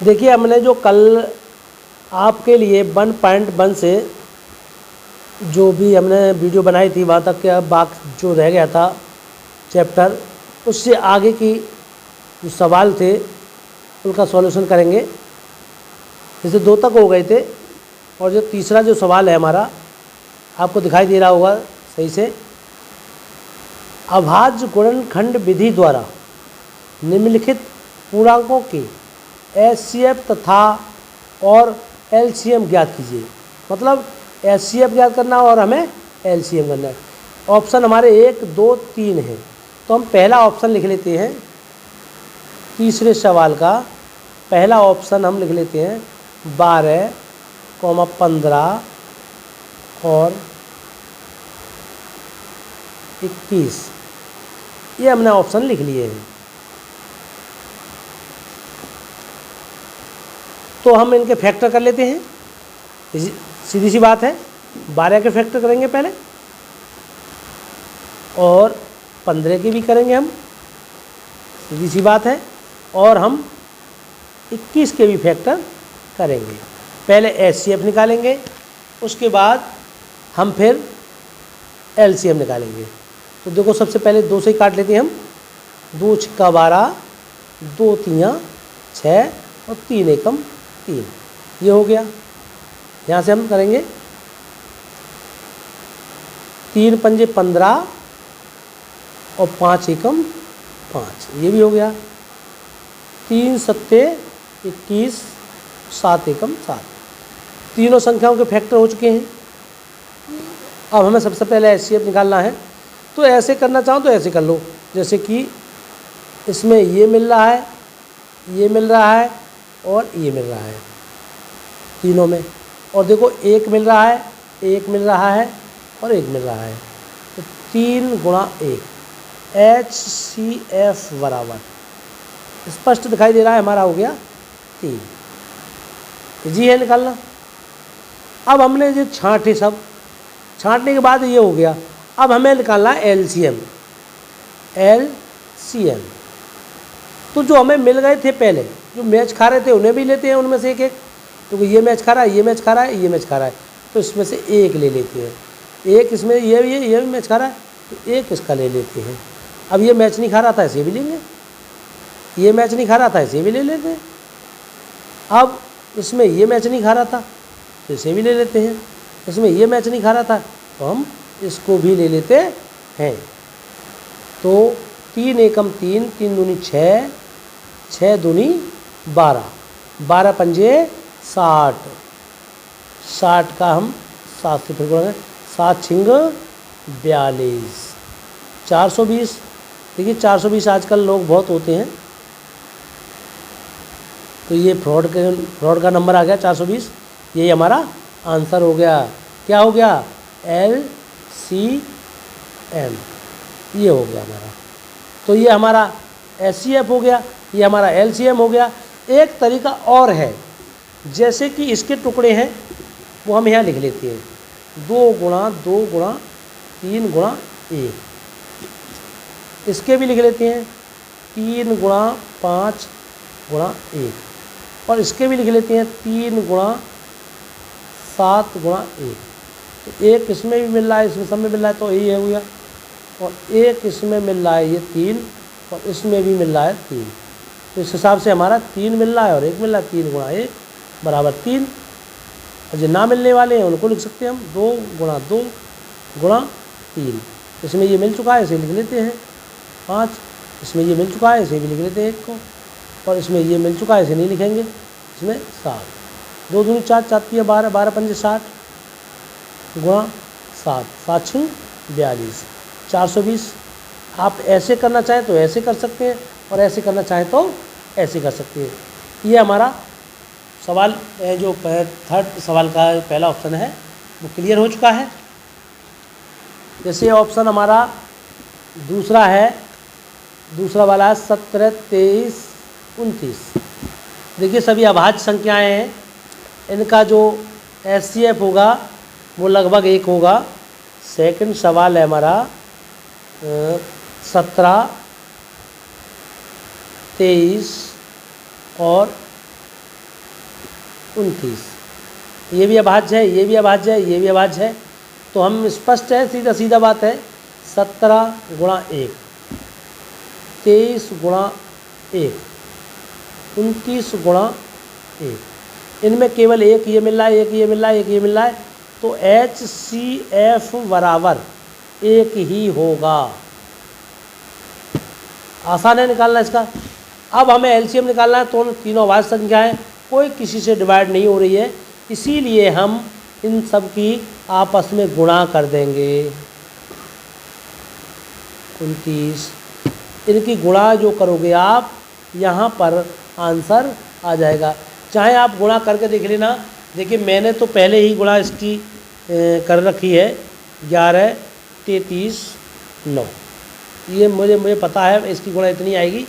देखिए हमने जो कल आपके लिए 1.1 से जो भी हमने वीडियो बनाई थी वहाँ तक के बात जो रह गया था चैप्टर, उससे आगे की जो सवाल थे उनका सॉल्यूशन करेंगे। जैसे 2 तक हो गए थे और जो तीसरा जो सवाल है हमारा, आपको दिखाई दे रहा होगा सही से। अभाज्य गुणनखंड विधि द्वारा निम्नलिखित पूर्णांकों के HCF तथा और LCM ज्ञात कीजिए। मतलब HCF ज्ञात करना और हमें LCM करना है। ऑप्शन हमारे 1, 2, 3 हैं, तो हम पहला ऑप्शन लिख लेते हैं। तीसरे सवाल का पहला ऑप्शन हम लिख लेते हैं 12, 15 और 21। ये हमने ऑप्शन लिख लिए हैं। तो हम इनके फैक्टर कर लेते हैं। सीधी सी बात है, 12 के फैक्टर करेंगे पहले और 15 के भी करेंगे हम, सीधी सी बात है। और हम 21 के भी फैक्टर करेंगे। पहले HCF निकालेंगे, उसके बाद हम फिर LCM निकालेंगे। तो देखो सबसे पहले 2 से ही काट लेते हैं हम। 2 छिक्का 12, 2 तियाँ 6 और 3 एकम 3, ये हो गया। यहाँ से हम करेंगे 3 पंजे 15 और 5 एकम 5, ये भी हो गया। 3 सत्ते 21, 7 एकम 7, तीनों संख्याओं के फैक्टर हो चुके हैं। अब हमें सबसे पहले HCF निकालना है। तो ऐसे करना चाहो तो ऐसे कर लो, जैसे कि इसमें ये मिल रहा है, ये मिल रहा है और ये मिल रहा है तीनों में। और देखो 1 मिल रहा है, 1 मिल रहा है और 1 मिल रहा है, तो 3 गुणा 1 HCF बराबर स्पष्ट दिखाई दे रहा है हमारा, हो गया 3। जी है निकालना। अब हमने जो छाँटे, सब छाँटने के बाद ये हो गया। अब हमें निकालना है LCM। तो जो हमें मिल गए थे पहले, जो मैच खा रहे थे, उन्हें भी लेते हैं उनमें से एक एक। तो ये मैच खा रहा है, ये मैच खा रहा है, ये मैच खा रहा है, तो इसमें से एक ले लेते हैं। एक इसमें ये भी मैच खा रहा है, तो एक इसका ले लेते हैं। अब ये मैच नहीं खा रहा था, इसे भी लेंगे। ये मैच नहीं खा रहा था, इसे भी ले लेते हैं। अब इसमें ये मैच नहीं खा रहा था, तो इसे भी ले लेते हैं। इसमें ये मैच नहीं खा रहा था, तो हम इसको भी ले लेते हैं। तो 3 एकम 3, 3 दूनी 6, 6 दूनी 12, 12 पंजे 60, 60 का हम 7 से फिर करेंगे, 7 छिंग 42, 420। देखिए 420 आजकल लोग बहुत होते हैं, तो ये फ्रॉड का नंबर आ गया 420। यही हमारा आंसर हो गया। क्या हो गया? LCM, ये हो गया हमारा। तो ये हमारा HCF हो गया, ये हमारा LCM हो गया। एक तरीका और है, जैसे कि इसके टुकड़े हैं वो हम यहाँ लिख लेते हैं, 2 गुणा 2 गुणा 3 गुणा 1। इसके भी लिख लेते हैं 3 गुणा 5 गुणा 1, और इसके भी लिख लेते हैं 3 गुणा 7 गुणा 1। तो एक इसमें भी मिल रहा है, इसमें सब में मिल रहा है, तो यही हो गया। और एक इसमें मिल रहा है, ये 3, और इसमें भी मिल रहा है 3। तो इस हिसाब से हमारा 3 मिल रहा है और 1 मिल रहा है, 3 गुणा 1 बराबर 3। और जो ना मिलने वाले हैं उनको लिख सकते हैं हम 2 गुणा 2 गुणा 3। इसमें ये मिल चुका है, इसे लिख लेते हैं 5। इसमें ये मिल चुका है, इसे भी लिख लेते हैं 1 को। और इसमें ये मिल चुका है, इसे नहीं लिखेंगे, इसमें 7। 2 दूनी 4, 4 तिया 12, 12 पंजे 60 गुणा 7, 7 छिंग 42, 420। आप ऐसे करना चाहें तो ऐसे कर सकते हैं, और ऐसे करना चाहें तो ऐसे कर सकते हैं। ये हमारा सवाल जो थर्ड सवाल का पहला ऑप्शन है वो क्लियर हो चुका है। जैसे ऑप्शन हमारा दूसरा है, दूसरा वाला है 17, 23, 29। देखिए सभी अभाज्य संख्याएं हैं, इनका जो HCF होगा वो लगभग 1 होगा। सेकंड सवाल है हमारा 17, 23 और 29। ये भी अभाज्य है, ये भी अभाज्य है, ये भी अभाज्य है। तो हम स्पष्ट है, सीधा सीधा बात है, 17 गुणा 1, 23 गुणा 1, 29 गुणा 1। इनमें केवल एक ये मिल रहा है, एक ये मिल रहा है, एक ये मिल रहा है, तो HCF बराबर एक ही होगा। आसान है निकालना इसका। अब हमें एलसीएम निकालना है, तो तीनों अभाज्य संख्याएं कोई किसी से डिवाइड नहीं हो रही है, इसीलिए हम इन सब की आपस में गुणा कर देंगे। 29, इनकी गुणा जो करोगे आप, यहाँ पर आंसर आ जाएगा। चाहे आप गुणा करके देख लेना। देखिए मैंने तो पहले ही गुणा इसकी कर रखी है, 11, 33, 9। ये मुझे पता है इसकी गुणा इतनी आएगी।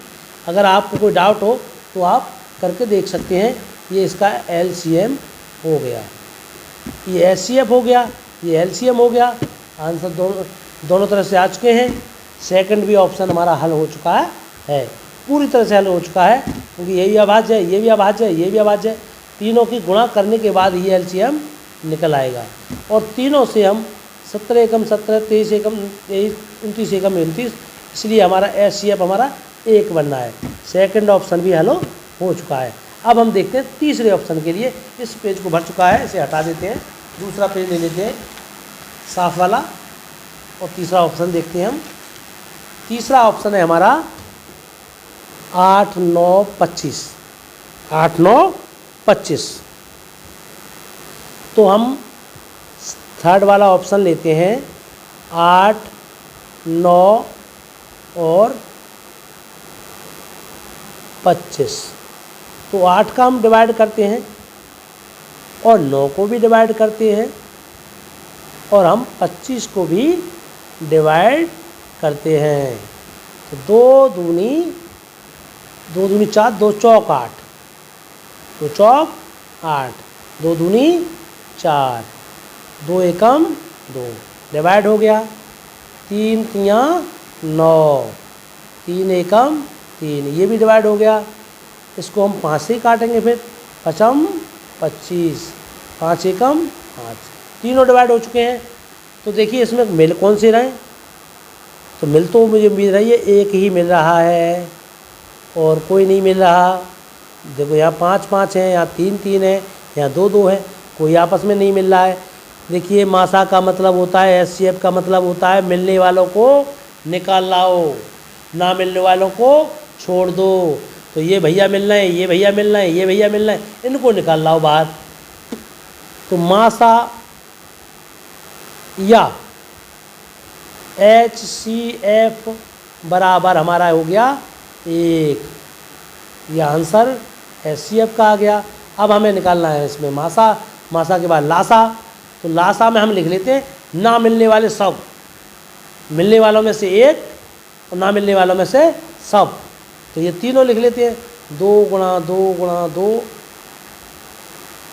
अगर आपको कोई डाउट हो तो आप करके देख सकते हैं। ये इसका एलसीएम हो गया, ये एचसीएफ हो गया, ये एलसीएम हो गया। आंसर दोनों तरह से आ चुके हैं। सेकंड भी ऑप्शन हमारा हल हो चुका है, पूरी तरह से हल हो चुका है, क्योंकि ये भी अभाज्य है, ये भी अभाज्य है, ये भी अभाज्य है। तीनों की गुणा करने के बाद ये एलसीएम निकल आएगा। और तीनों से हम 17 एकम 17, 23 एकम 23, 29 एकम 29, इसलिए हमारा एचसीएफ हमारा 1 बनना है। सेकंड ऑप्शन भी हल हो चुका है। अब हम देखते हैं तीसरे ऑप्शन के लिए। इस पेज को भर चुका है, इसे हटा देते हैं, दूसरा पेज ले लेते हैं साफ वाला, और तीसरा ऑप्शन देखते हैं हम। तीसरा ऑप्शन है हमारा 8, 9, 25। 8, 9, 25। तो हम थर्ड वाला ऑप्शन लेते हैं, 8, 9 और 25। तो 8 का हम डिवाइड करते हैं और 9 को भी डिवाइड करते हैं, और हम 25 को भी डिवाइड करते हैं। तो 2 दूनी 4, 2 चौक 8, 2 चौक 8, 2 दूनी 4, 2 एकम 2, डिवाइड हो गया। 3 तियाँ 9, 3 एकम 3, ये भी डिवाइड हो गया। इसको हम 5 से ही काटेंगे, फिर 5 25, 5 एकम 5, तीनों डिवाइड हो चुके हैं। तो देखिए इसमें मिल कौन से रहे, तो मिल तो मुझे मिल रही है, एक ही मिल रहा है और कोई नहीं मिल रहा। देखो यहाँ 5 5 है, यहाँ 3 3 है, यहाँ 2 2 है, कोई आपस में नहीं मिल रहा है। देखिए मासा का मतलब होता है, एचसीएफ का मतलब होता है मिलने वालों को निकाल लाओ, ना मिलने वालों को छोड़ दो। तो ये भैया मिल रहे हैं, ये भैया मिल रहे हैं, ये भैया मिल रहे हैं, इनको निकाल लाओ बाहर। तो मासा या HCF बराबर हमारा हो गया 1। यह आंसर HCF का आ गया। अब हमें निकालना है इसमें मासा, मासा के बाद लासा। तो लासा में हम लिख लेते हैं ना मिलने वाले सब, मिलने वालों में से 1 और ना मिलने वालों में से सब। तो ये तीनों लिख लेते हैं, 2 गुणा 2 गुणा 2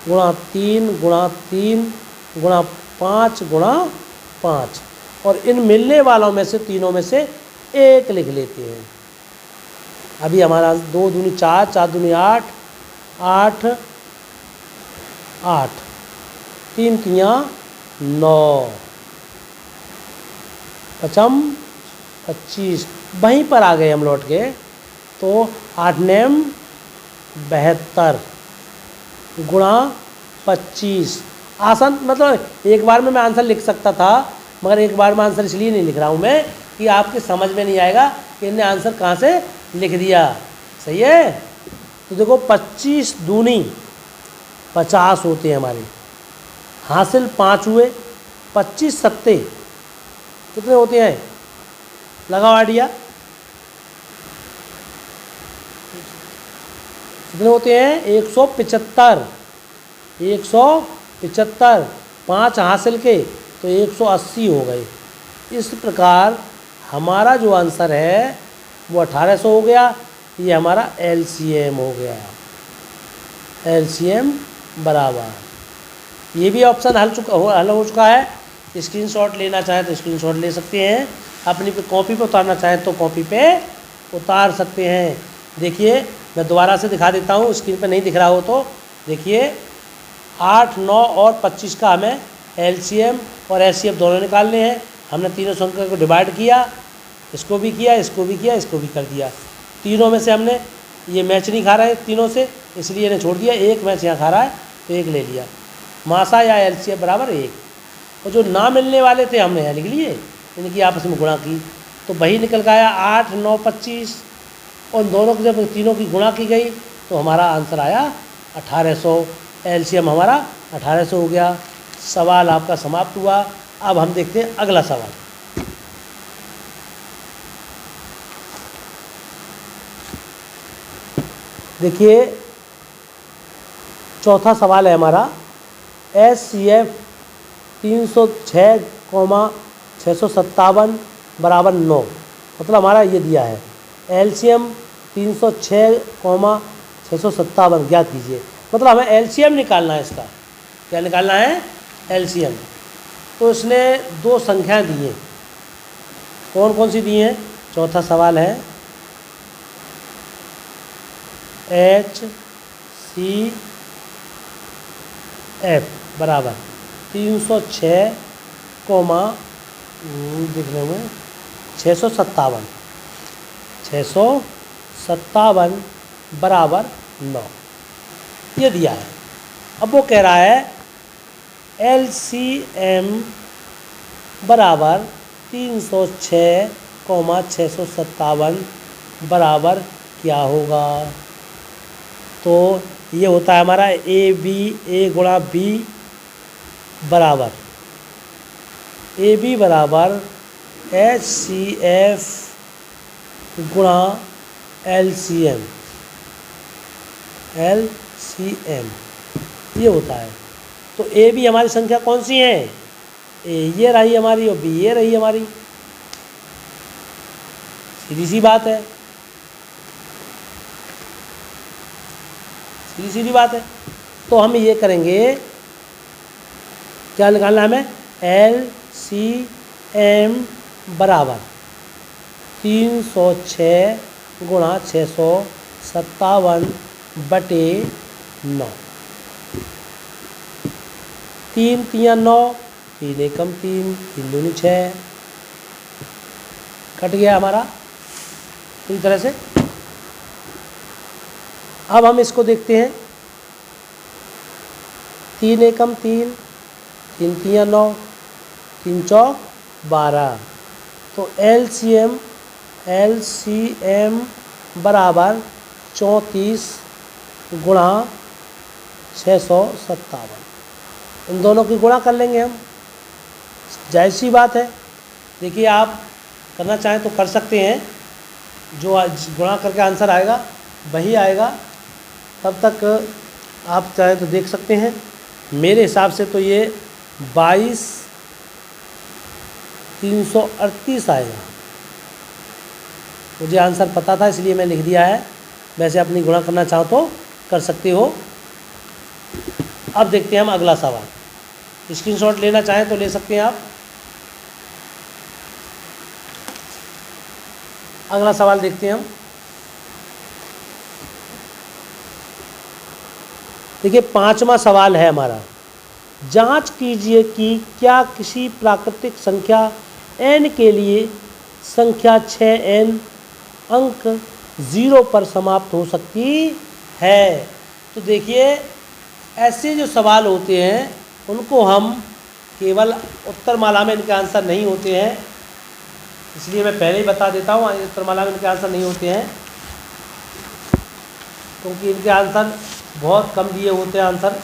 गुणा 3 गुणा 3 गुणा 5 गुणा 5, और इन मिलने वालों में से तीनों में से 1 लिख लेते हैं। अभी हमारा 2 दूनी 4, 4 दूनी 8, 8 8, 3 तियाँ 9, 5 25, वहीं पर आ गए हम लौट के। तो 8 नेम 72 गुणा 25। आसान, मतलब एक बार में मैं आंसर लिख सकता था, मगर एक बार में आंसर इसलिए नहीं लिख रहा हूँ मैं कि आपके समझ में नहीं आएगा कि इन्हें आंसर कहाँ से लिख दिया। सही है। तो देखो 25 दूनी 50 होते हैं हमारे, हासिल 5 हुए, 25 सत्ते कितने होते हैं, लगाओ आइडिया, कितने होते हैं, 175। 175, 5 हासिल के तो 180 हो गए। इस प्रकार हमारा जो आंसर है वो 1800 हो गया। ये हमारा एलसीएम हो गया, एलसीएम बराबर। ये भी ऑप्शन हल हो चुका है। स्क्रीनशॉट लेना चाहें तो स्क्रीनशॉट ले सकते हैं, अपनी कॉपी पे उतारना चाहें तो कॉपी पे उतार सकते हैं। देखिए मैं दोबारा से दिखा देता हूँ, स्क्रीन पे नहीं दिख रहा हो तो देखिए 8, 9 और 25 का हमें एलसीएम और एचसीएफ दोनों निकालने हैं। हमने तीनों संख्या को डिवाइड किया, इसको भी किया, इसको भी किया, इसको भी कर दिया। तीनों में से हमने ये मैच नहीं खा रहा है तीनों से, इसलिए इन्हें छोड़ दिया। एक मैच यहाँ खा रहा है तो एक ले लिया। मासा या एलसीएफ बराबर 1। और जो ना मिलने वाले थे हमने यहाँ लिख लिए, इनकी आपस में गुणा की तो वही निकल के आया 8, 9, 25। और दोनों की जब तीनों की गुणा की गई तो हमारा आंसर आया 1800। एलसीएम हमारा 1800 हो गया। सवाल आपका समाप्त हुआ। अब हम देखते हैं अगला सवाल। देखिए चौथा सवाल है हमारा, एचसीएफ 306,657 बराबर 9। मतलब हमारा ये दिया है एलसीएम 306,657 ज्ञात कीजिए। मतलब हमें एलसीएम निकालना है इसका। क्या निकालना है? एलसीएम। तो इसने दो संख्याएं दी हैं। कौन कौन सी दी हैं? चौथा सवाल है HCF बराबर 306, दिखने में 657 बराबर 9 ये दिया है। अब वो कह रहा है एलसीएम बराबर 306,657 बराबर क्या होगा? तो ये होता है हमारा ए गुणा बी बराबर AB बराबर HCF गुणा LCM ये होता है। तो ए बी हमारी संख्या कौन सी है? ए ये रही हमारी और बी ये रही हमारी। सीधी सी बात है, सीधी बात है। तो हम ये करेंगे, क्या निकालना है हमें? LCM बराबर 306 गुणा 657 बटे 9। 3 तियां 9, 3 एकम 3, 3 दूनी 6, कट गया हमारा इस तरह से। अब हम इसको देखते हैं। 3 एकम 3, 3 तियां 9, 3 चौक 12। तो LCM बराबर 34 गुणा 657। इन दोनों की गुणा कर लेंगे हम, जायज़ सी बात है। देखिए आप करना चाहें तो कर सकते हैं, जो गुणा करके आंसर आएगा वही आएगा। तब तक आप चाहें तो देख सकते हैं। मेरे हिसाब से तो ये 22,338 आएगा। मुझे आंसर पता था इसलिए मैं लिख दिया है। वैसे अपनी गुणा करना चाहो तो कर सकते हो। अब देखते हैं हम अगला सवाल। स्क्रीनशॉट लेना चाहें तो ले सकते हैं आप। अगला सवाल देखते हैं हम। देखिए 5वां सवाल है हमारा, जांच कीजिए कि क्या किसी प्राकृतिक संख्या n के लिए संख्या 6n अंक 0 पर समाप्त हो सकती है। तो देखिए ऐसे जो सवाल होते हैं उनको हम केवल उत्तरमाला में इनके आंसर नहीं होते हैं, इसलिए मैं पहले ही बता देता हूँ उत्तरमाला में इनके आंसर नहीं होते हैं, क्योंकि इनके आंसर बहुत कम दिए होते हैं आंसर।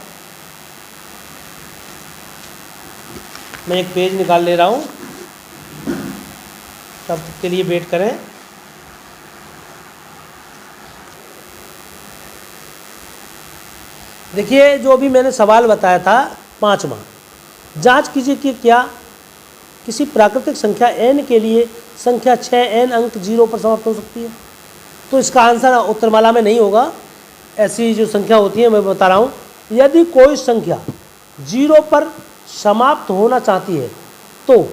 मैं एक पेज निकाल ले रहा हूँ, तब के लिए वेट करें। देखिए जो भी मैंने सवाल बताया था 5वां, जांच कीजिए कि क्या किसी प्राकृतिक संख्या n के लिए संख्या 6n अंक 0 पर समाप्त हो सकती है। तो इसका आंसर उत्तरमाला में नहीं होगा। ऐसी जो संख्या होती है मैं बता रहा हूँ, यदि कोई संख्या 0 पर समाप्त होना चाहती है तो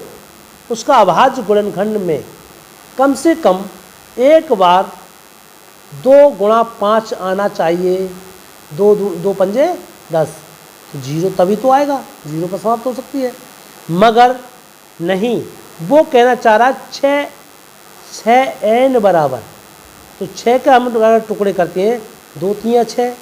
उसका अभाज्य गुणनखंड में कम से कम एक बार 2 गुणा 5 आना चाहिए। 2 पंजे 10। तो 0 तभी तो आएगा, 0 पर समाप्त हो सकती है। मगर नहीं, वो कहना चाह रहा है 6n बराबर, तो 6 का हम अगर टुकड़े करते हैं 2 3 6,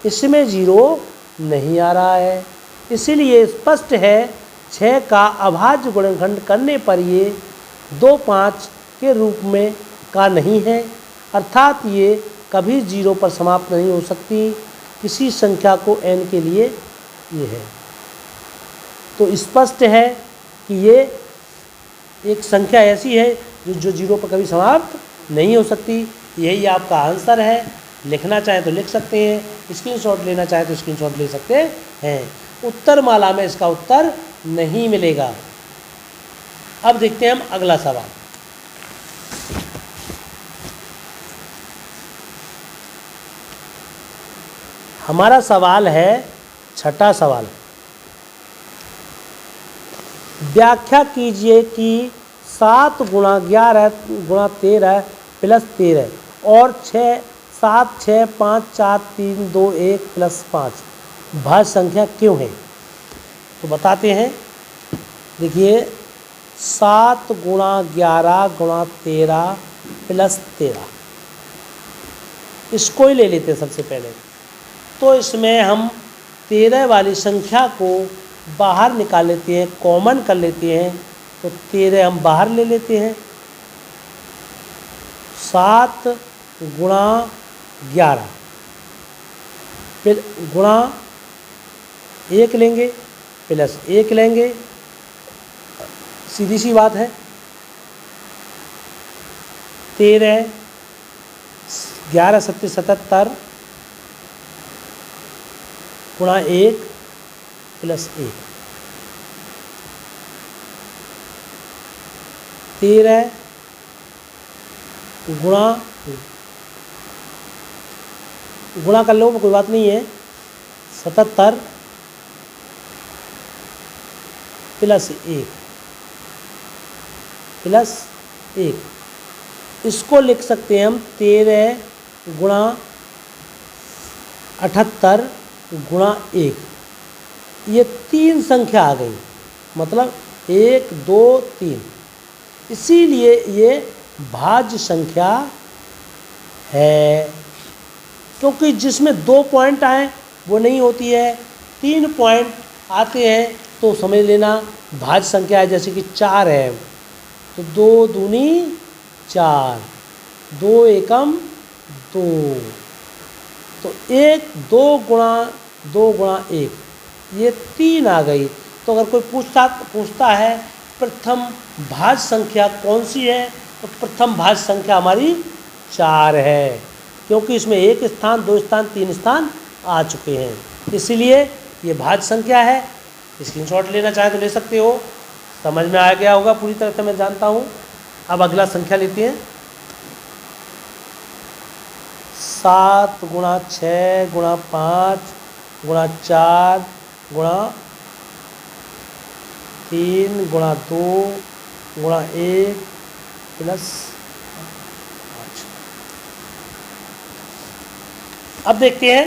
इसमें 0 नहीं आ रहा है। इसीलिए स्पष्ट है 6 का अभाज्य गुणनखंड करने पर ये 2 5 के रूप में का नहीं है, अर्थात ये कभी 0 पर समाप्त नहीं हो सकती किसी संख्या को n के लिए ये है। तो स्पष्ट है कि ये एक संख्या ऐसी है जो 0 पर कभी समाप्त नहीं हो सकती। यही आपका आंसर है। लिखना चाहें तो लिख सकते हैं, स्क्रीनशॉट लेना चाहें तो स्क्रीनशॉट ले सकते हैं। उत्तर माला में इसका उत्तर नहीं मिलेगा। अब देखते हैं हम अगला सवाल। हमारा सवाल है छठा सवाल। व्याख्या कीजिए कि 7 गुणा 11 गुणा 13 प्लस 13 और 7 6 5 4 3 2 1 प्लस 5 भाज्य संख्या क्यों है। तो बताते हैं। देखिए 7 गुणा 11 गुणा 13 प्लस 13, इसको ही ले लेते हैं सबसे पहले। तो इसमें हम 13 वाली संख्या को बाहर निकाल लेते हैं, कॉमन कर लेते हैं। तो 13 हम बाहर ले लेते हैं। 7 गुणा 11 फिर गुणा 1 लेंगे प्लस 1 लेंगे, सीधी सी बात है। 13 11 7 77 गुणा 1 प्लस 1, 13 गुणा कर लो, कोई बात नहीं है। 77 प्लस 1 इसको लिख सकते हैं हम 13 गुणा 78 गुणा 1। ये 3 संख्या आ गई, मतलब 1 2 3, इसीलिए ये भाज्य संख्या है। क्योंकि जिसमें 2 पॉइंट आए वो नहीं होती है, 3 पॉइंट आते हैं तो समझ लेना भाज्य संख्या है। जैसे कि 4 है तो 2 दूनी 4, 2 एकम 2, तो 1 2 गुणा 1 ये 3 आ गई। तो अगर कोई पूछता है प्रथम भाज्य संख्या कौन सी है, तो प्रथम भाज्य संख्या हमारी 4 है, क्योंकि इसमें 1 स्थान 2 स्थान 3 स्थान आ चुके हैं, इसलिए ये भाज्य संख्या है। स्क्रीनशॉट लेना चाहे तो ले सकते हो। समझ में आ गया होगा पूरी तरह से, मैं जानता हूँ। अब अगला संख्या लेते हैं। 7 गुणा 6 गुणा 5 गुणा 4 गुणा 3 गुणा 2 गुणा 1 प्लस 5। अब देखते हैं।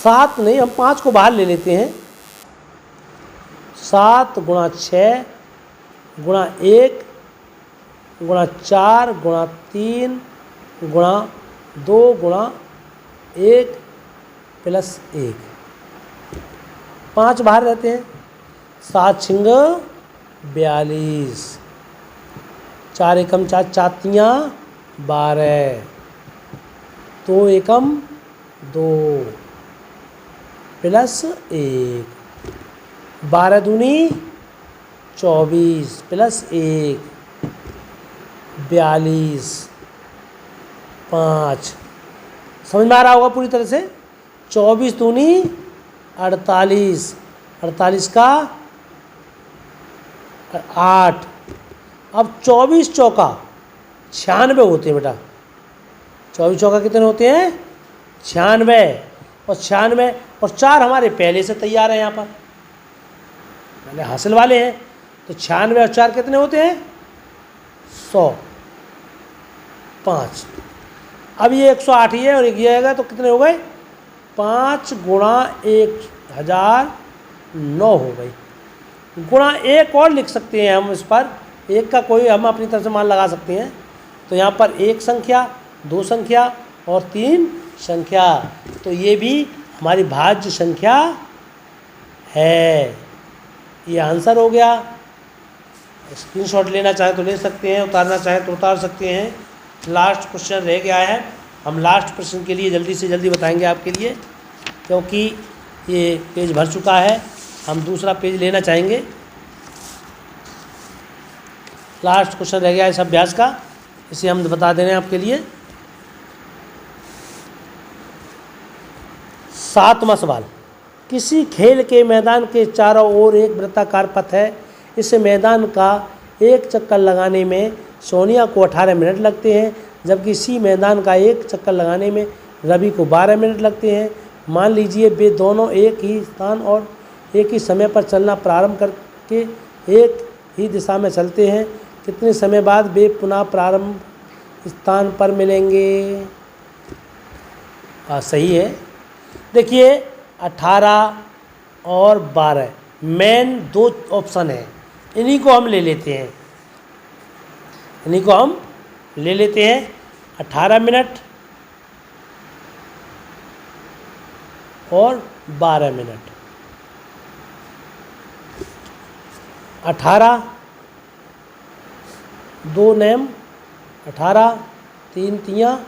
7 नहीं, हम 5 को बाहर ले लेते हैं। 7 गुणा 6 गुणा 1 गुणा 4 गुणा 3 गुणा 2 गुणा 1 प्लस 1, 5 बाहर रहते हैं। 7 छिंग 42, 4 एकम 4 चातियाँ 12, 2 एकम 2 प्लस 1, 12 दूनी 24 प्लस 1 42, 5। समझ में आ रहा होगा पूरी तरह से। 24 दूनी 48, 48 का 8। अब 24 चौका 96 होते हैं बेटा। 24 चौका कितने होते हैं? 96, और 96 और 4 हमारे पहले से तैयार है, यहाँ पर पहले हासिल वाले हैं। तो 96 और 4 कितने होते हैं? 100, 5। अब ये 108 ही है और ये आएगा तो कितने हो गए? 5 गुणा 1009 हो गई। गुणा एक और लिख सकते हैं हम, इस पर एक का कोई हम अपनी तरफ से मान लगा सकते हैं। तो यहाँ पर 1 संख्या, 2 संख्या और 3 संख्या, तो ये भी हमारी भाज्य संख्या है। ये आंसर हो गया। स्क्रीनशॉट लेना चाहें तो ले सकते हैं, उतारना चाहें तो उतार सकते हैं। लास्ट क्वेश्चन रह गया है, हम लास्ट प्रश्न के लिए जल्दी से जल्दी बताएंगे आपके लिए, क्योंकि ये पेज भर चुका है। हम दूसरा पेज लेना चाहेंगे। लास्ट क्वेश्चन रह गया है इस अभ्यास का, इसे हम बता दे रहे हैं आपके लिए। 7वां सवाल, किसी खेल के मैदान के चारों ओर एक वृत्ताकार पथ है। इस मैदान का एक चक्कर लगाने में सोनिया को 18 मिनट लगते हैं, जबकि इसी मैदान का एक चक्कर लगाने में रवि को 12 मिनट लगते हैं। मान लीजिए वे दोनों एक ही स्थान और एक ही समय पर चलना प्रारंभ करके एक ही दिशा में चलते हैं। कितने समय बाद वे पुनः प्रारंभ स्थान पर मिलेंगे? सही है। देखिए 18 और 12 मेन 2 ऑप्शन है, इन्हीं को हम ले लेते हैं। 18 मिनट और 12 मिनट। 18 2 नेम 18, 3 तियाँ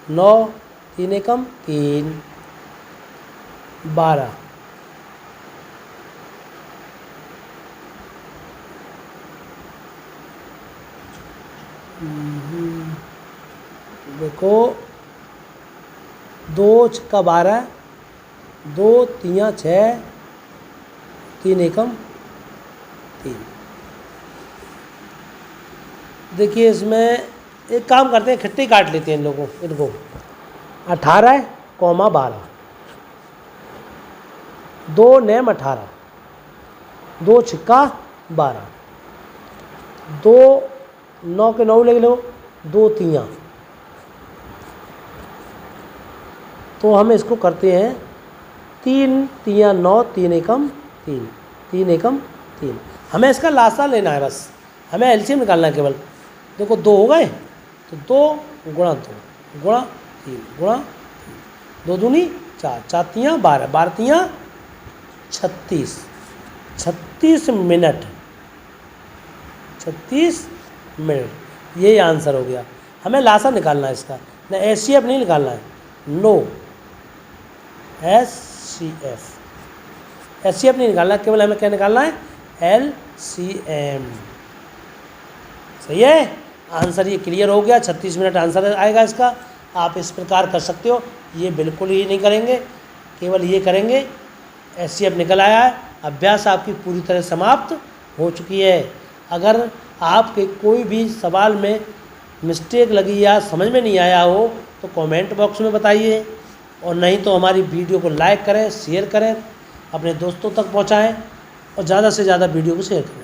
9, 3 एकम 3, 12। देखो 2 छक्का 12, 2 तियाँ 6, 3 एकम 3। देखिए इसमें एक काम करते हैं, खट्टे काट लेते हैं इनको 18, 12, 2 नेम 18, 2 छक्का 12, 2 9 के 9 ले लो, 2 तियाँ। तो हम इसको करते हैं 3 तियाँ 9, 3 एकम 3, 3 एकम 3। हमें इसका लासा लेना है, बस हमें एलसीएम निकालना है केवल। देखो 2 हो गए, तो 2 गुणा 2 गुणा 3 गुणा 3, 2 दूनी 4, 4 तियाँ 12, 12 तियाँ 36, 36 मिनट, 36 मिनट। यही आंसर हो गया। हमें लासा निकालना है इसका, ना एचसीएफ नहीं निकालना है, नो एचसीएफ नहीं निकालना, केवल हमें क्या निकालना है? एलसीएम। सही है, आंसर ये क्लियर हो गया। 36 मिनट आंसर आएगा इसका। आप इस प्रकार कर सकते हो, ये बिल्कुल ही नहीं करेंगे, केवल ये करेंगे। एचसीएफ निकल आया है, अभ्यास आपकी पूरी तरह समाप्त हो चुकी है। अगर आपके कोई भी सवाल में मिस्टेक लगी या समझ में नहीं आया हो तो कमेंट बॉक्स में बताइए, और नहीं तो हमारी वीडियो को लाइक करें, शेयर करें, अपने दोस्तों तक पहुंचाएं और ज़्यादा से ज़्यादा वीडियो को शेयर करें।